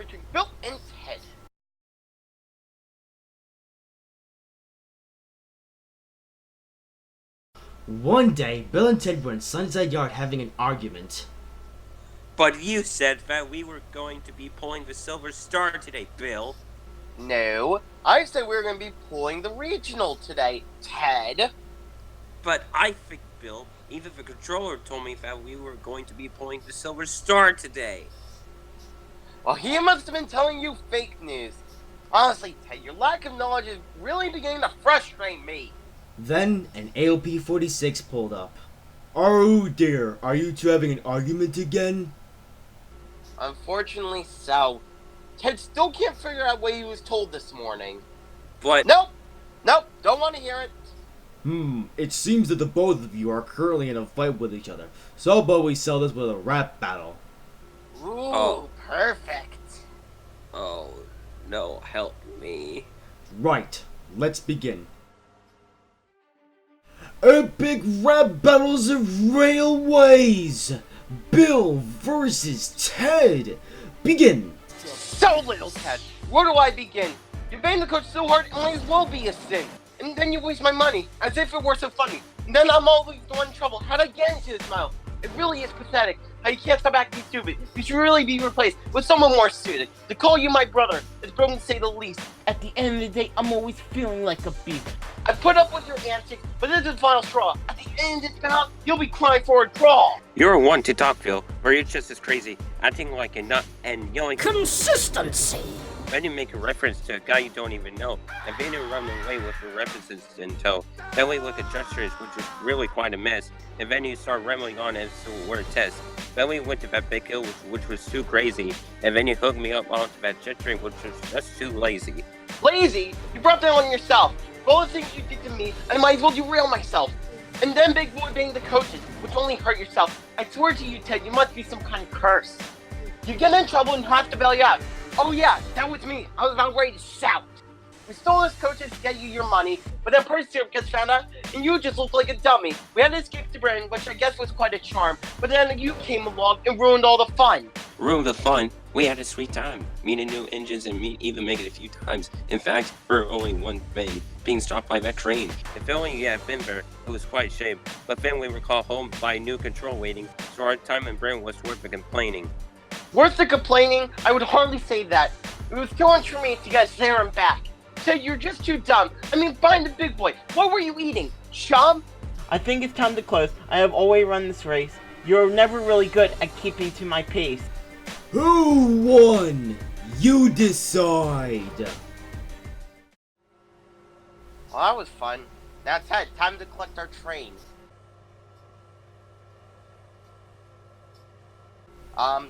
between Bill and Ted. One day, Bill and Ted were in Sunside Yard having an argument. But you said that we were going to be pulling the Silver Star today, Bill. No, I said we were going to be pulling the regional today, Ted. But I think, Bill, even the controller told me that we were going to be pulling the Silver Star today. Well, he must have been telling you fake news. Honestly, Ted, your lack of knowledge is really beginning to frustrate me. Then, an AOP-46 pulled up. Oh dear, are you two having an argument again? Unfortunately so. Ted still can't figure out what he was told this morning. But Nope, don't want to hear it. It seems that the both of you are currently in a fight with each other. So how about we sell this with a rap battle? Ooh, perfect. Oh, no, help me. Right, let's begin. Epic rap battles of railways! Bill versus Ted! Begin! So little, Ted. Where do I begin? You banged the coach so hard, it might as well be a sin. And then you waste my money, as if it were so funny. And then I'm always the one in trouble. How'd I get into this mouth? It really is pathetic. How you can't stop acting stupid. You should really be replaced with someone more suited. To call you my brother is broken to say the least. At the end of the day, I'm always feeling like a beast. I put up with your antics, but this is the final straw. At the end of this battle, you'll be crying for a draw. You're one to talk, Bill, or you're just as crazy, acting like a nut and yelling Consistency! Then you make a reference to a guy you don't even know, and then you run away with your references in tow. That way with the gestures, which is really quite a mess, and then you start rambling on as to a word test. Then we went to that big hill, which was too crazy, and then you hooked me up onto that gesturing, which was just too lazy. Lazy? You brought that on yourself. For all the things you did to me, I might as well derail myself. And then big boy banged the coaches, which only hurt yourself. I swear to you, Ted, you must be some kind of curse. You get in trouble and have to bail you out. Oh yeah, that was me. I was about ready to shout. We stole his coaches to get you your money, but then Purse Syrup gets found out, and you just looked like a dummy. We had to escape to Britain, which I guess was quite a charm, but then you came along and ruined all the fun. Ruined the fun? We had a sweet time, meeting new engines and even make it a few times. In fact, for only one thing, being stopped by that train. If only you had been there, it was quite a shame. But then we were called home by a new control waiting, so our time in Britain was worth the complaining. Worth the complaining? I would hardly say that. It was too much for me to get there and back. Ted, you're just too dumb. I mean, find the big boy. What were you eating? Chum? I think it's time to close. I have always run this race. You're never really good at keeping to my pace. Who won? You decide! Well, that was fun. Now, Ted, time to collect our train.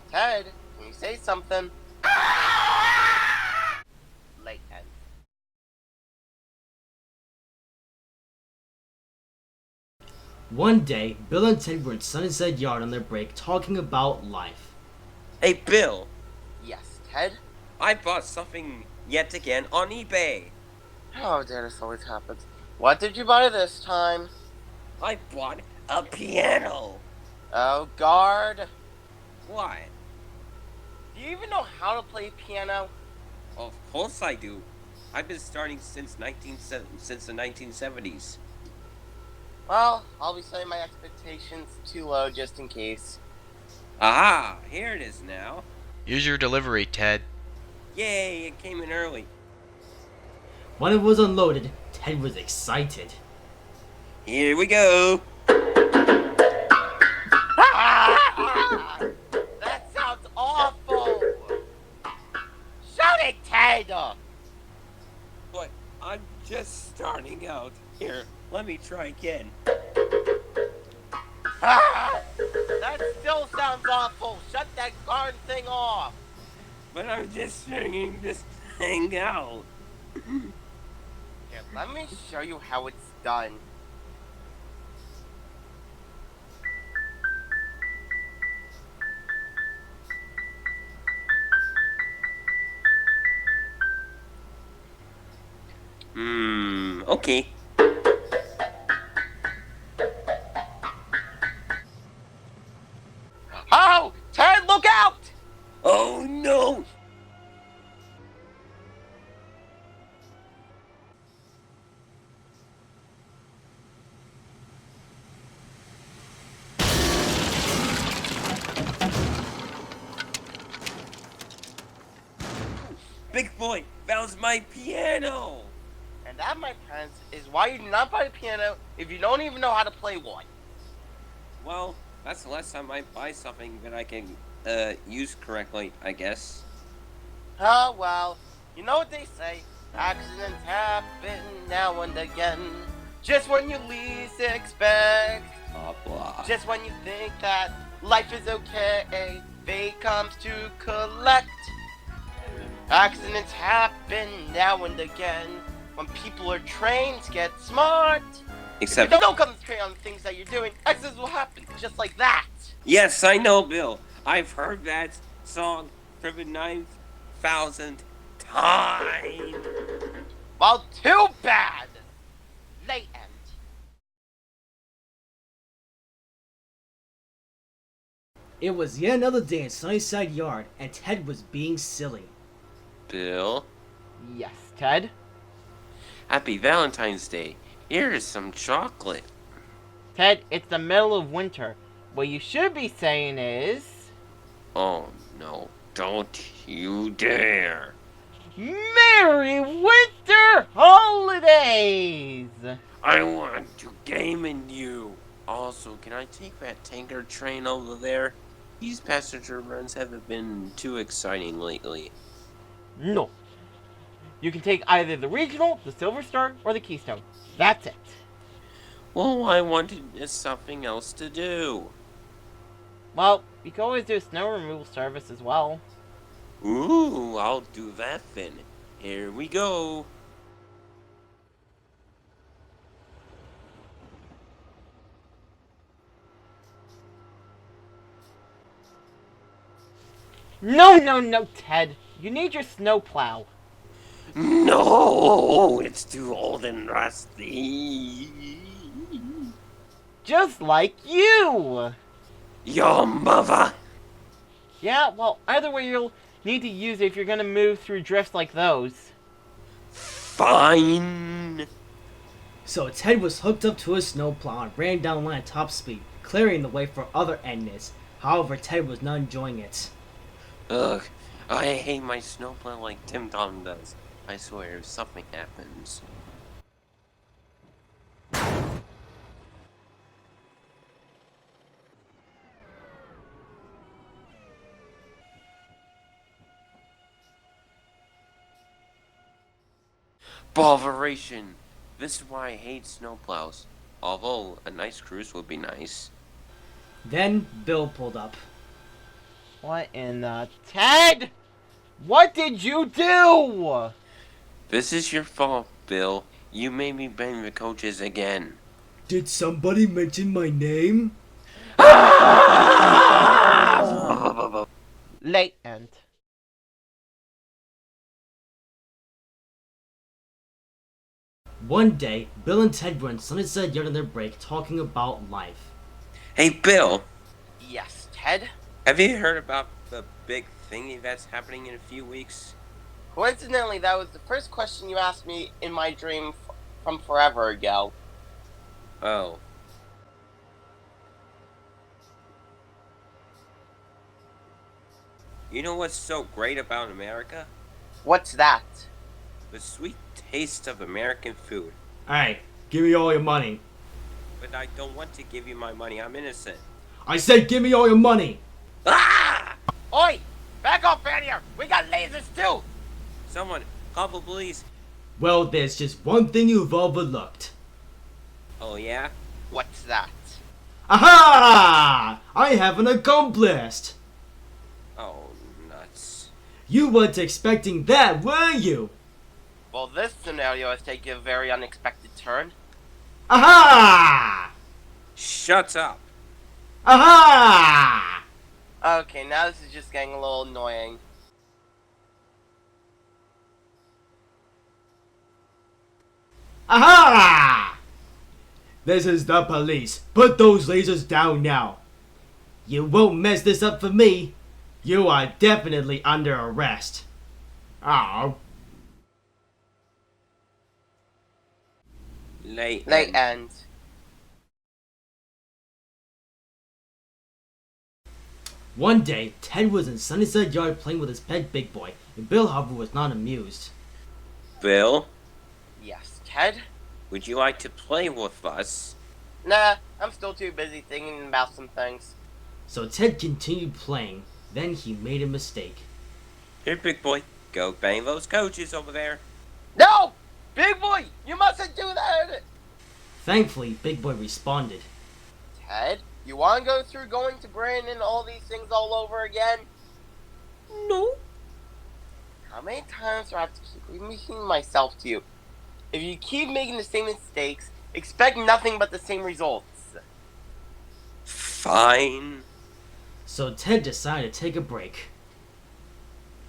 Ted, can you say something? Late, Ted. One day, Bill and Ted were in Sunside Yard on their break talking about life. Hey, Bill, Yes, Ted? I bought something yet again on eBay. Oh, dear, this always happens. What did you buy this time? I bought a piano. Oh, guard. What? Do you even know how to play piano? Of course I do. I've been starting since the 1970s. Well, I'll be setting my expectations too low just in case. Aha! Here it is now. Use your delivery, Ted. Yay! It came in early. When it was unloaded, Ted was excited. Here we go. That sounds awful! Shout it, Ted! But I'm just starting out. Here, let me try again. That still sounds awful. Shut that darn thing off. But I'm just figuring this thing out. Here, let me show you how it's done. Okay. Oh! Ted, look out! Oh no! big boy found my piano! And that, my friends, is why you do not buy a piano if you don't even know how to play one. Well, that's the last time I buy something that I can use correctly, I guess. Oh, well, you know what they say. Accidents happen now and again. Just when you least expect. Blah blah. Just when you think that life is okay, fate comes to collect. Accidents happen now and again. When people are trained to get smart. Except, If you don't concentrate on the things that you're doing, accidents will happen, just like that. yes, I know, Bill. I've heard that song for the 9,000th time. Well, too bad. Late end. It was yet another day in Sunnyside Yard, and Ted was being silly. Bill, Yes, Ted? happy Valentine's Day. Here is some chocolate. Ted, it's the middle of winter. What you should be saying is... Oh no, don't you dare. Merry Winter Holidays! I want to game in you. Also, can I take that tanker train over there? These passenger runs haven't been too exciting lately. No. You can take either the Regional, the Silver Star, or the Keystone. That's it. Well, I wanted something else to do. Well, you can always do a snow removal service as well. Ooh, I'll do that then. Here we go. No, Ted. You need your snowplow. No, it's too old and rusty. Just like you! Your mother. Yeah, well, either way you'll need to use it if you're gonna move through drifts like those. Fine. So Ted was hooked up to a snowplow and ran down the line at top speed, clearing the way for other endless. However, Ted was not enjoying it. Ugh, I hate my snowplow like Tim Tom does. I swear, if something happens. Botheration! This is why I hate snowplows. Although, a nice cruise would be nice. Then Bill pulled up. What in the... Ted! What did you do? This is your fault, Bill. You made me bang the coaches again. Did somebody mention my name? Late end. One day, Bill and Ted were in Sunnyside Yard on their break talking about life. Hey, Bill. Yes, Ted? Have you heard about the big thingy that's happening in a few weeks? Coincidentally, that was the first question you asked me in my dream from forever ago. Oh. You know what's so great about America? What's that? The sweet taste of American food. Alright, give me all your money. But I don't want to give you my money. I'm innocent. I said give me all your money! Ah! Oi! Back off out here! We got lasers too! Someone, call the police. Well, there's just one thing you've overlooked. Oh, yeah? What's that? Aha! I have an accomplice! Oh, nuts. You weren't expecting that, were you? Well, this scenario has taken a very unexpected turn. Aha! Shut up. Aha! Okay, now this is just getting a little annoying. Aha! This is the police. Put those lasers down now. You won't mess this up for me. You are definitely under arrest. Oh. Late End. One day, Ted was in Sunnyside Yard playing with his pet Big Boy, and Bill, however, was not amused. Bill, Yes, Ted? would you like to play with us? Nah, I'm still too busy thinking about some things. So Ted continued playing. Then he made a mistake. Here, big boy, go bang those coaches over there. No! Big boy, you mustn't do that! Thankfully, Big Boy responded. Ted, you want to go through going to Brandon and all these things all over again? No. How many times do I have to keep repeating myself to you? If you keep making the same mistakes, expect nothing but the same results. Fine. So Ted decided to take a break.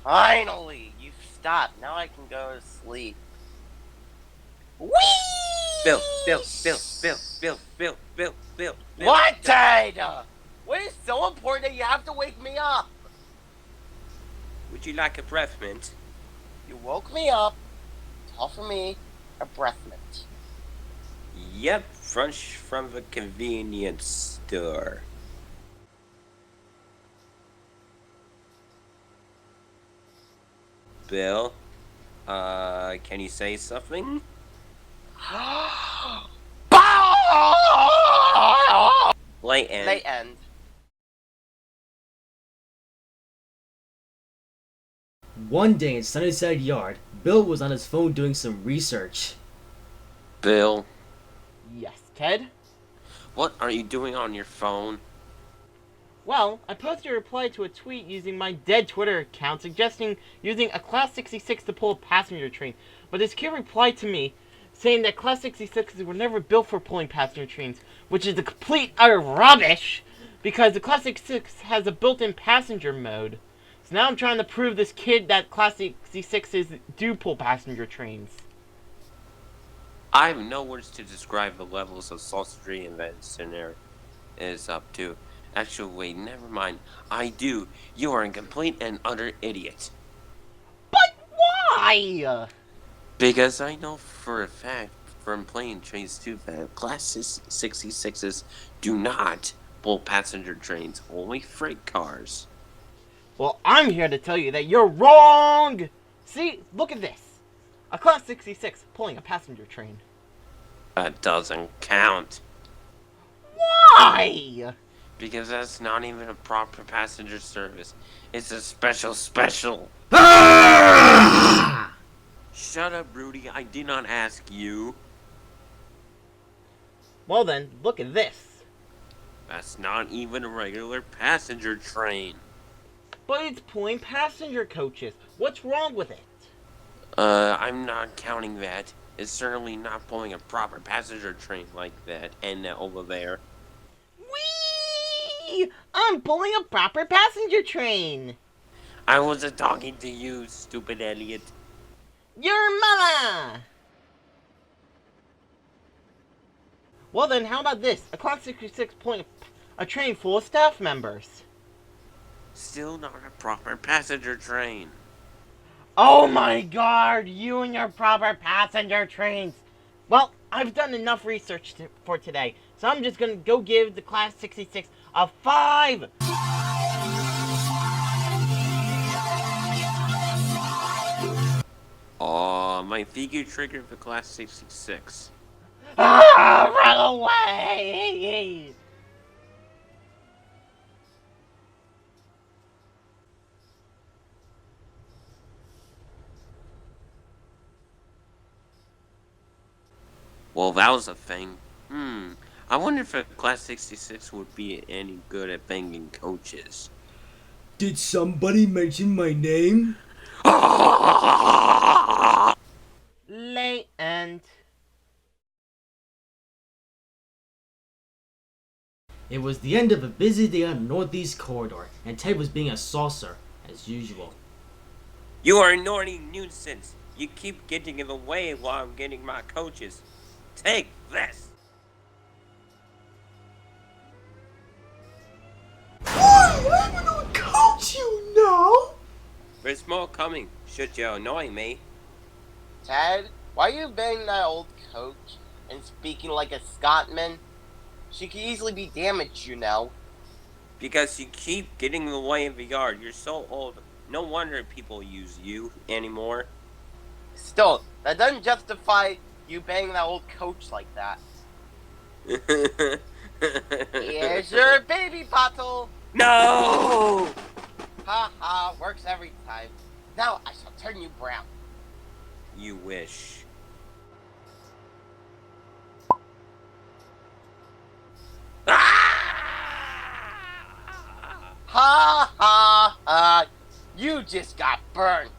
Finally, you've stopped. Now I can go to sleep. Whee! Bill. What, Ted? What is so important that you have to wake me up? Would you like a breath mint? You woke me up to offer me a breath mint. Yep, fresh from the convenience store. Bill, can you say something? Late end. Late end. One day in Sunnyside Yard, Bill was on his phone doing some research. Bill, Yes, Ted? what are you doing on your phone? Well, I posted a reply to a tweet using my dead Twitter account suggesting using a Class 66 to pull a passenger train, but this kid replied to me saying that Class 66s were never built for pulling passenger trains, which is a complete utter rubbish because the Class 66 has a built-in passenger mode. So now I'm trying to prove this kid that Class 66s do pull passenger trains. I have no words to describe the levels of sorcery and that scenario is up to. Actually, wait, never mind. I do. You are a complete and utter idiot. But why? Because I know for a fact from playing trains too that Class 66s do not pull passenger trains, only freight cars. Well, I'm here to tell you that you're wrong! See, look at this. A Class 66 pulling a passenger train. That doesn't count. Why? Because that's not even a proper passenger service. It's a special. Shut up, Rudy. I did not ask you. Well then, look at this. That's not even a regular passenger train. But it's pulling passenger coaches. What's wrong with it? I'm not counting that. It's certainly not pulling a proper passenger train like that and over there. Whee! I'm pulling a proper passenger train. I wasn't talking to you, stupid idiot. Your mama! Well then, how about this? A Class 66 pulling a train full of staff members. Still not a proper passenger train. Oh my god, you and your proper passenger trains. Well, I've done enough research for today, so I'm just gonna go give the Class 66 a 5. Aw, my figure triggered the Class 66. Ah, run away! Well, that was a thing. I wonder if a Class 66 would be any good at banging coaches. Did somebody mention my name? Late end. It was the end of a busy day on the Northeast Corridor, and Ted was being a saucer, as usual. You are a naughty nuisance. You keep getting in the way while I'm getting my coaches. Take this! I'm gonna coach you now! There's more coming, should you annoy me. Ted, why are you banging that old coach and speaking like a Scotsman? She could easily be damaged, you know. Because you keep getting in the way of the yard. You're so old. No wonder people use you anymore. Still, that doesn't justify you banging that old coach like that. Here's your baby bottle. No! Ha ha, works every time. Now I shall turn you brown. You wish. Ha ha ha, you just got burnt.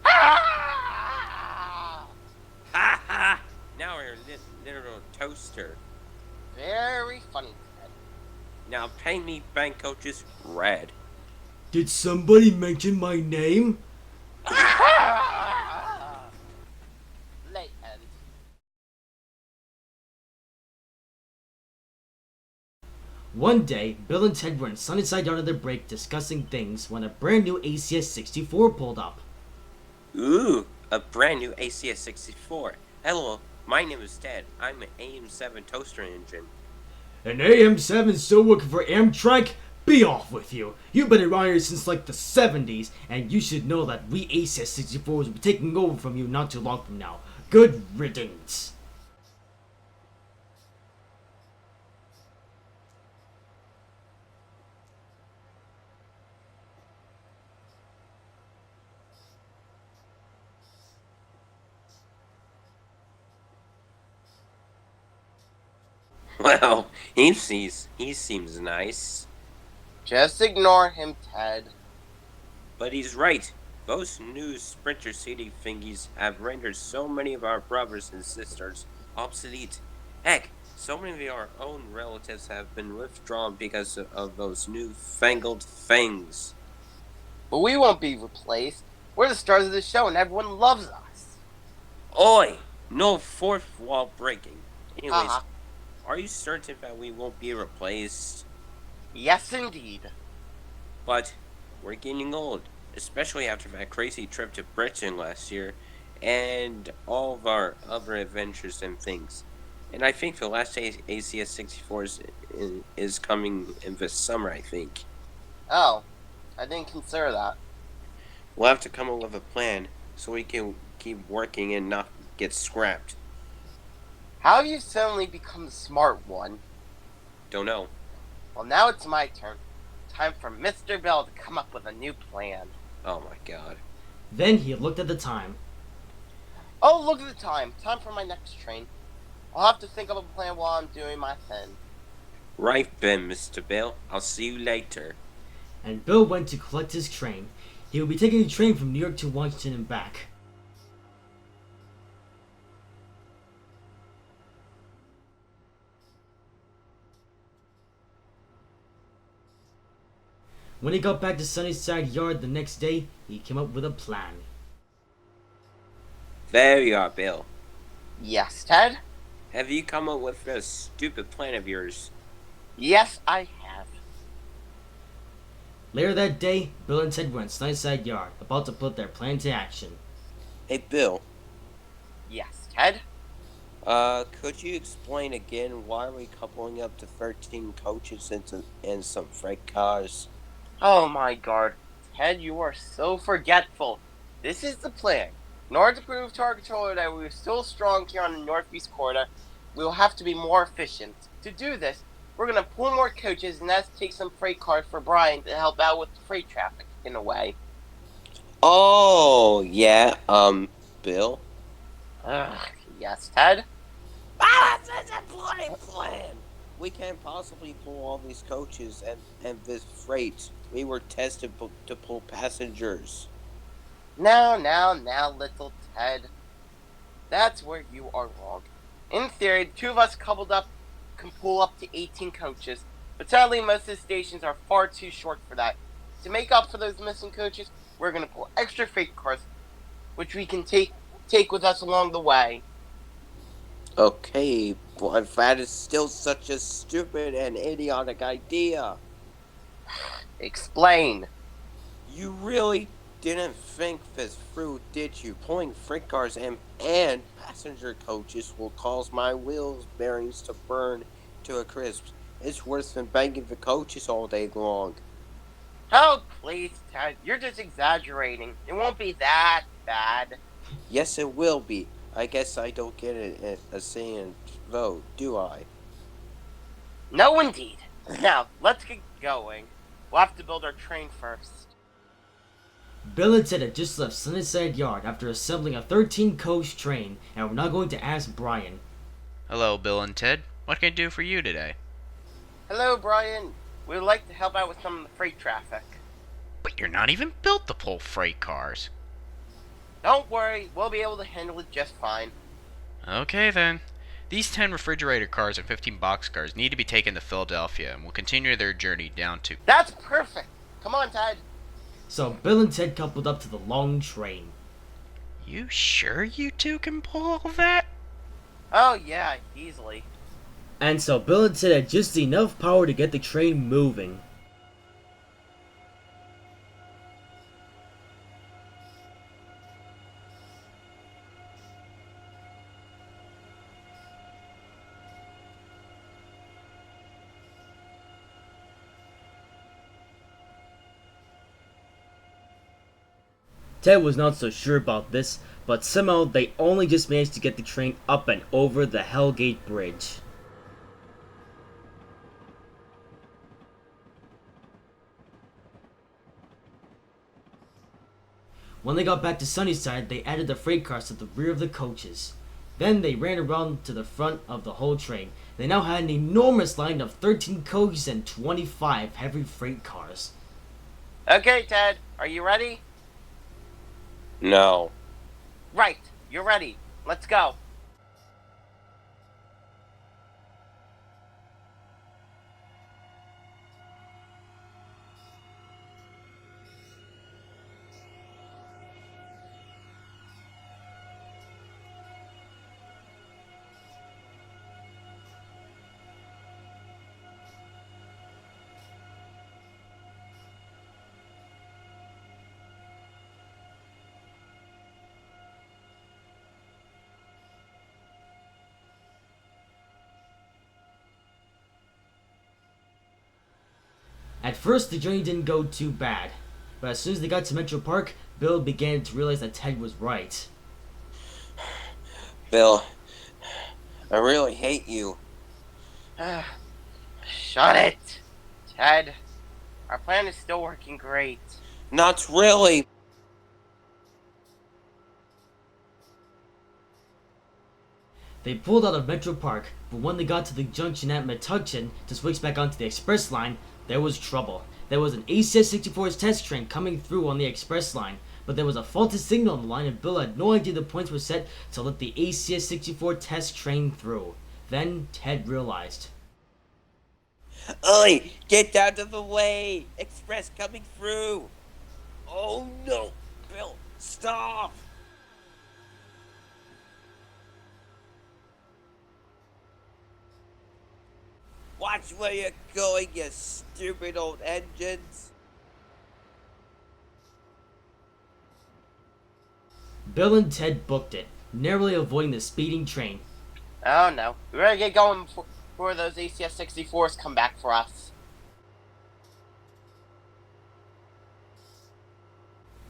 Ah! Ha ha! Now we're a literal toaster. Very funny, Ted. Now paint me bank coaches red. Did somebody mention my name? Late end. One day, Bill and Ted were in Sunnyside Yard on their break discussing things when a brand new ACS 64 pulled up. Ooh, a brand new ACS 64. Hello, my name is Ted. I'm an AM7 toaster engine. An AM7 still working for Amtrak? Be off with you. You've been around here since like the 70s, and you should know that we ACS 64s will be taking over from you not too long from now. Good riddance. Well, he seems nice. Just ignore him, Ted. But he's right. Those new Sprinter CD thingies have rendered so many of our brothers and sisters obsolete. Heck, so many of our own relatives have been withdrawn because of those new fangled things. But we won't be replaced. We're the stars of the show and everyone loves us. Oi! No fourth wall breaking. Anyways, Haha. are you certain that we won't be replaced? Yes, indeed. But we're getting old, especially after that crazy trip to Britain last year and all of our other adventures and things. And I think the last ACS 64 is coming in this summer, I think. Oh, I didn't consider that. We'll have to come up with a plan so we can keep working and not get scrapped. How have you suddenly become the smart one? Don't know. Well, now it's my turn. Time for Mr. Bell to come up with a new plan. Oh my god. Then he looked at the time. Oh, look at the time. Time for my next train. I'll have to think of a plan while I'm doing my thing. Right then, Mr. Bill. I'll see you later. And Bill went to collect his train. He would be taking a train from New York to Washington and back. When he got back to Sunnyside Yard the next day, he came up with a plan. There you are, Bill. Yes, Ted? Have you come up with a stupid plan of yours? Yes, I have. Later that day, Bill and Ted were in Sunnyside Yard, about to put their plan into action. Hey, Bill. Yes, Ted? Could you explain again why we're coupling up to 13 coaches and some freight cars? Oh my god. Ted, you are so forgetful. This is the plan. In order to prove to our controller that we are still strong here on the Northeast Corridor, we will have to be more efficient. To do this, we're going to pull more coaches and that's take some freight cars for Brian to help out with the freight traffic, in a way. Oh, yeah, Bill? Ugh, yes, Ted? That's a bloody plan! We can't possibly pull all these coaches and this freight. We were tested to pull passengers. Now, little Ted. That's where you are wrong. In theory, the two of us coupled up can pull up to 18 coaches, but sadly most of the stations are far too short for that. To make up for those missing coaches, we're going to pull extra freight cars, which we can take with us along the way. Okay, but that is still such a stupid and idiotic idea. Explain. You really didn't think this through, did you? Pulling freight cars and passenger coaches will cause my wheels bearings to burn to a crisp. It's worse than banging the coaches all day long. Oh, please, Ted. You're just exaggerating. It won't be that bad. Yes, it will be. I guess I don't get a say in vote, do I? No, indeed. Now, let's get going. We'll have to build our train first. Bill and Ted had just left Sunnyside Yard after assembling a 13-coach train, and we're now going to ask Brian. Hello, Bill and Ted. What can I do for you today? Hello, Brian. We'd like to help out with some of the freight traffic. But you're not even built to pull freight cars. Don't worry, we'll be able to handle it just fine. Okay then. These 10 refrigerator cars and 15 boxcars need to be taken to Philadelphia and will continue their journey down to... That's perfect. Come on, Ted. So Bill and Ted coupled up to the long train. You sure you two can pull all that? Oh, yeah, easily. And so Bill and Ted had just enough power to get the train moving. Ted was not so sure about this, but somehow they only just managed to get the train up and over the Hellgate Bridge. When they got back to Sunnyside, they added the freight cars to the rear of the coaches. Then they ran around to the front of the whole train. They now had an enormous line of 13 coaches and 25 heavy freight cars. Okay, Ted, are you ready? No. Right, you're ready. Let's go. At first, the journey didn't go too bad, but as soon as they got to Metro Park, Bill began to realize that Ted was right. Bill, I really hate you. Shut it. Ted, our plan is still working great. Not really. They pulled out of Metro Park, but when they got to the junction at Metuchen to switch back onto the express line, there was trouble. There was an ACS-64's test train coming through on the express line, but there was a faulty signal on the line and Bill had no idea the points were set to let the ACS-64 test train through. Then Ted realized. Oi, get out of the way! Express coming through! Oh no! Bill, stop! Watch where you're going, you stupid old engines! Bill and Ted booked it, narrowly avoiding the speeding train. Oh no, we better get going before those ACS-64s come back for us.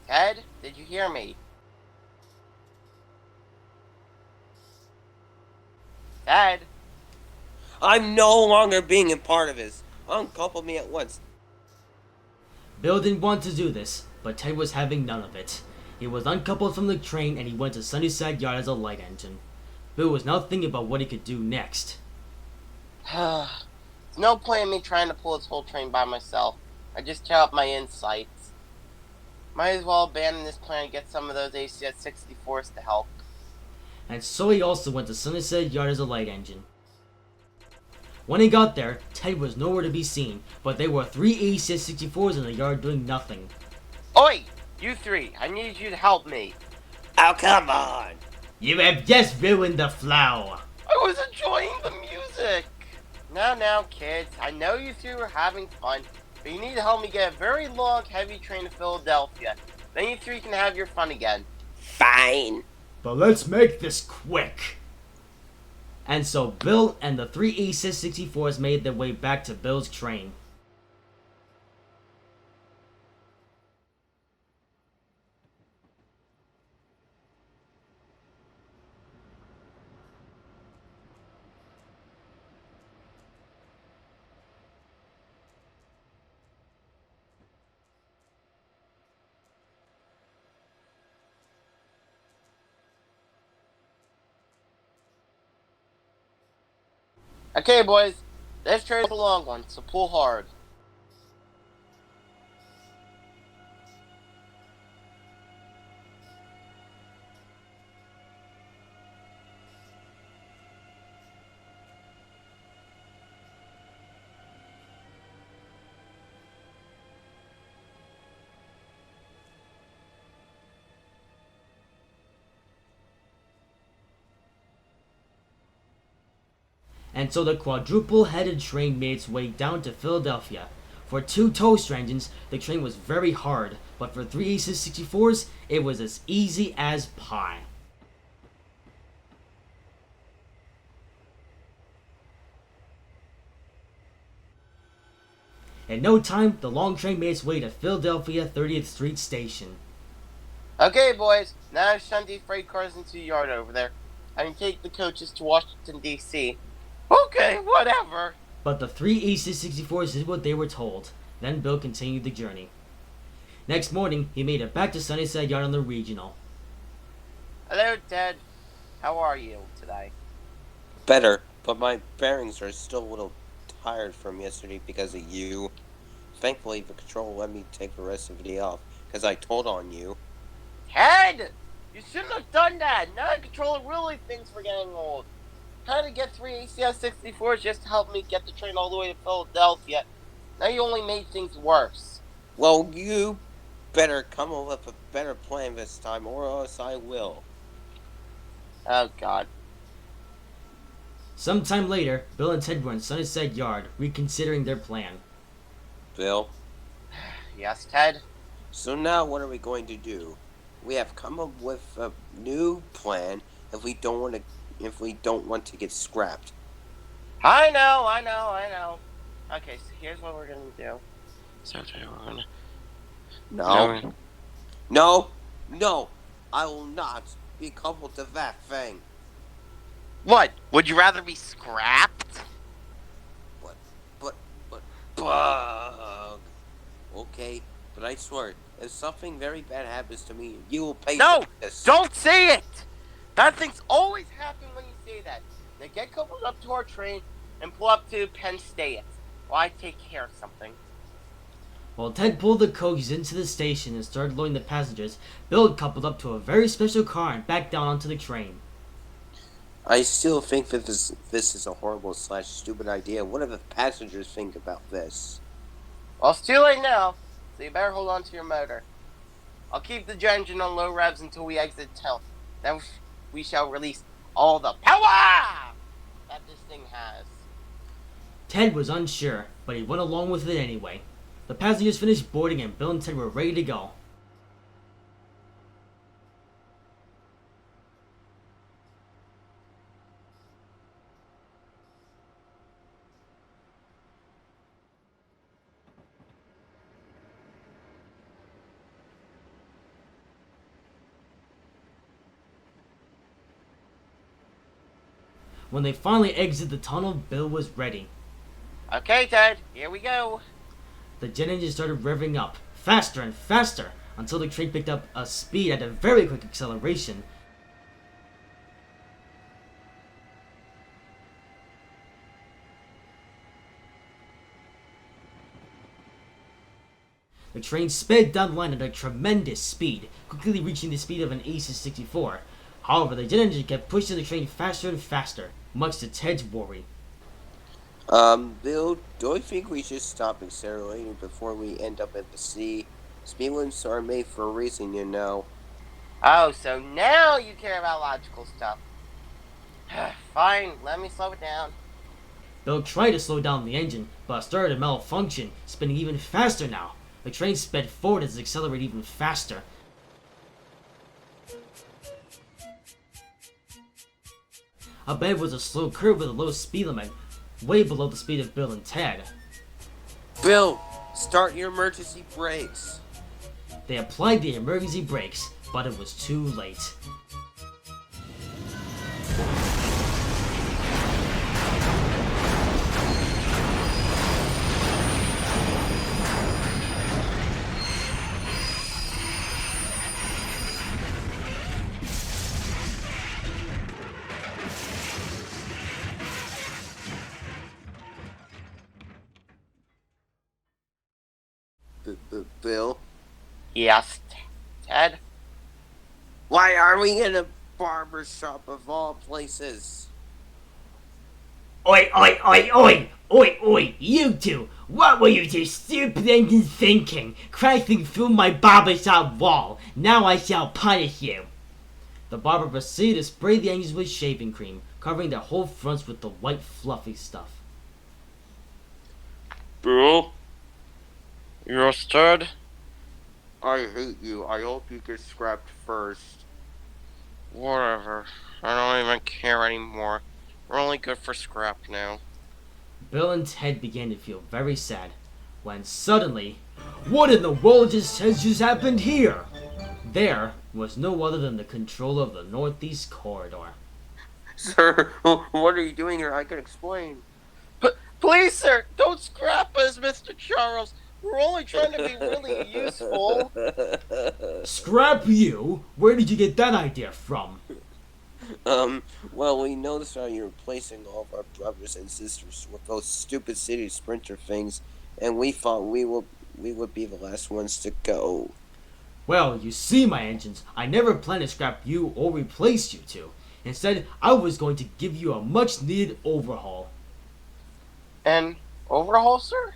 Ted, did you hear me? Ted? I'm no longer being a part of this. Uncouple me at once. Bill didn't want to do this, but Ted was having none of it. He was uncoupled from the train and he went to Sunnyside Yard as a light engine. Bill was now thinking about what he could do next. There's no point in me trying to pull this whole train by myself. I just tear up my insights. Might as well abandon this plan and get some of those ACS-64s to help. And so he also went to Sunnyside Yard as a light engine. When he got there, Ted was nowhere to be seen, but there were 3 ACS-64s in the yard doing nothing. Oi! You three, I need you to help me. Oh, come on! You have just ruined the flow. I was enjoying the music. Now, kids, I know you three were having fun, but you need to help me get a very long, heavy train to Philadelphia. Then you three can have your fun again. Fine. But let's make this quick. And so Bill and the three E-64s made their way back to Bill's train. Okay, boys. This train is a long one, so pull hard. And so the quadruple-headed train made its way down to Philadelphia. For two toaster engines, the train was very hard, but for three E-64s, it was as easy as pie. In no time, the long train made its way to Philadelphia 30th Street Station. Okay, boys. Now shunt these freight cars into the yard over there. And take the coaches to Washington, D.C. Okay, whatever. But the three E-64s did what they were told. Then Bill continued the journey. Next morning, he made it back to Sunnyside Yard on the Regional. Hello, Ted. How are you today? Better, but my bearings are still a little tired from yesterday because of you. Thankfully, the control let me take the rest of the day off because I told on you. Ted! You shouldn't have done that. Now the controller really thinks we're getting old. Trying to get three ACS-64s just to help me get the train all the way to Philadelphia. Now you only made things worse. Well, you better come up with a better plan this time, or else I will. Oh, God. Sometime later, Bill and Ted were in Sunnyside Yard, reconsidering their plan. Bill? Yes, Ted? So now what are we going to do? We have come up with a new plan if we don't want to get scrapped. I know. Okay, so here's what we're gonna do. So we're gonna... No, I will not be coupled to that thing. What? Would you rather be scrapped? But, bug. Okay, but I swear, if something very bad happens to me, you will pay No! for this. Don't say it! Bad things always happen when you say that. Now get coupled up to our train and pull up to Penn State while I take care of something. While Ted pulled the coaches into the station and started loading the passengers, Bill coupled up to a very special car and backed down onto the train. I still think that this is a horrible / stupid idea. What do the passengers think about this? Well, it's too late now, so you better hold on to your motor. I'll keep the jet engine on low revs until we exit town. Then we shall release all the power that this thing has. Ted was unsure, but he went along with it anyway. The passengers finished boarding and Bill and Ted were ready to go. When they finally exited the tunnel, Bill was ready. Okay, Ted, here we go. The jet engine started revving up, faster and faster, until the train picked up a speed at a very quick acceleration. The train sped down the line at a tremendous speed, quickly reaching the speed of an AC-64. However, the jet engine kept pushing the train faster and faster, much to Ted's worry. Bill, do you think we should stop accelerating before we end up at the sea? Speed limits are made for a reason, you know. Oh, so now you care about logical stuff. Fine, let me slow it down. Bill tried to slow down the engine, but it started to malfunction, spinning even faster now. The train sped forward as it accelerated even faster. Ahead was a slow curve with a low speed limit, way below the speed of Bill and Ted. Bill, start your emergency brakes. They applied the emergency brakes, but it was too late. Bill? Yes, Ted? Why are we in a barber shop of all places? Oi, oi, oi, oi! Oi, oi, you two! What were you two stupid engines thinking? Crashing through my barbershop wall! Now I shall punish you! The barber proceeded to spray the engines with shaving cream, covering their whole fronts with the white fluffy stuff. Bill? You're stirred? I hate you. I hope you get scrapped first. Whatever. I don't even care anymore. We're only good for scrap now. Bill and Ted began to feel very sad, when suddenly, what in the world has just happened here? There was no other than the controller of the Northeast Corridor. Sir, what are you doing here? I can explain. Please, sir, don't scrap us, Mr. Charles. We're only trying to be really useful. Scrap you? Where did you get that idea from? Well, we noticed how you're replacing all of our brothers and sisters with those stupid city sprinter things, and we thought we would be the last ones to go. Well, you see, my engines, I never planned to scrap you or replace you two. Instead, I was going to give you a much-needed overhaul. An overhaul, sir?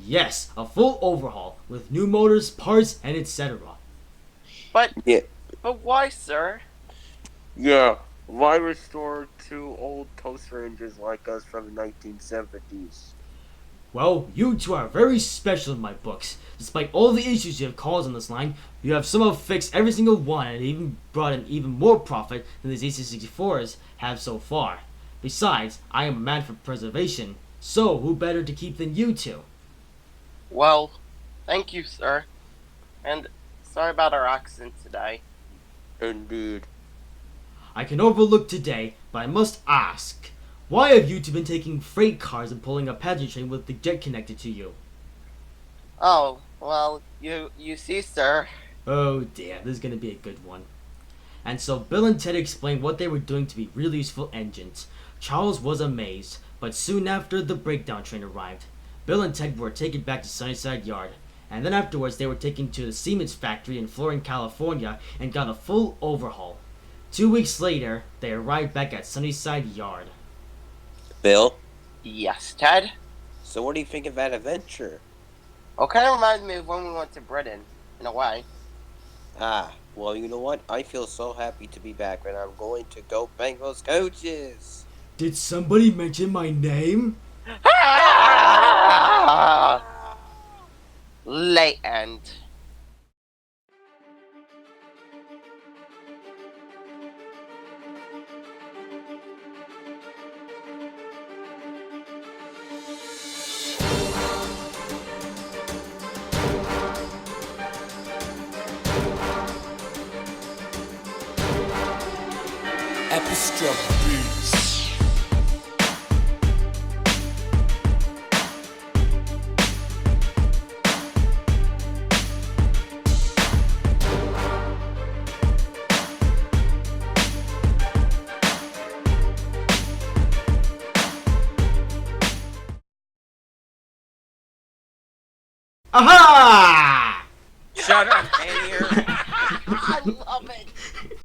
Yes, a full overhaul, with new motors, parts, and etc. But Yeah. But why, sir? Yeah, why restore two old toaster engines like us from the 1970s? Well, you two are very special in my books. Despite all the issues you have caused on this line, you have somehow fixed every single one and even brought in even more profit than these AC-64s have so far. Besides, I am a man for preservation, so who better to keep than you two? Well, thank you, sir. And sorry about our accident today. Indeed. I can overlook today, but I must ask, why have you two been taking freight cars and pulling a passenger train with the jet connected to you? Oh, well, you see, sir. Oh dear, this is gonna be a good one. And so Bill and Ted explained what they were doing to be really useful engines. Charles was amazed, but soon after the breakdown train arrived. Bill and Ted were taken back to Sunnyside Yard, and then afterwards they were taken to the Siemens factory in Florin, California, and got a full overhaul. 2 weeks later, they arrived back at Sunnyside Yard. Bill, Yes, Ted? so what do you think of that adventure? Well, kind of reminds me of when we went to Britain, in a way. Ah, well, you know what? I feel so happy to be back, and I'm going to go bang those coaches. Did somebody mention my name? Late end. Epistroke Beats. Aha! Shut up, Daniel. I love it.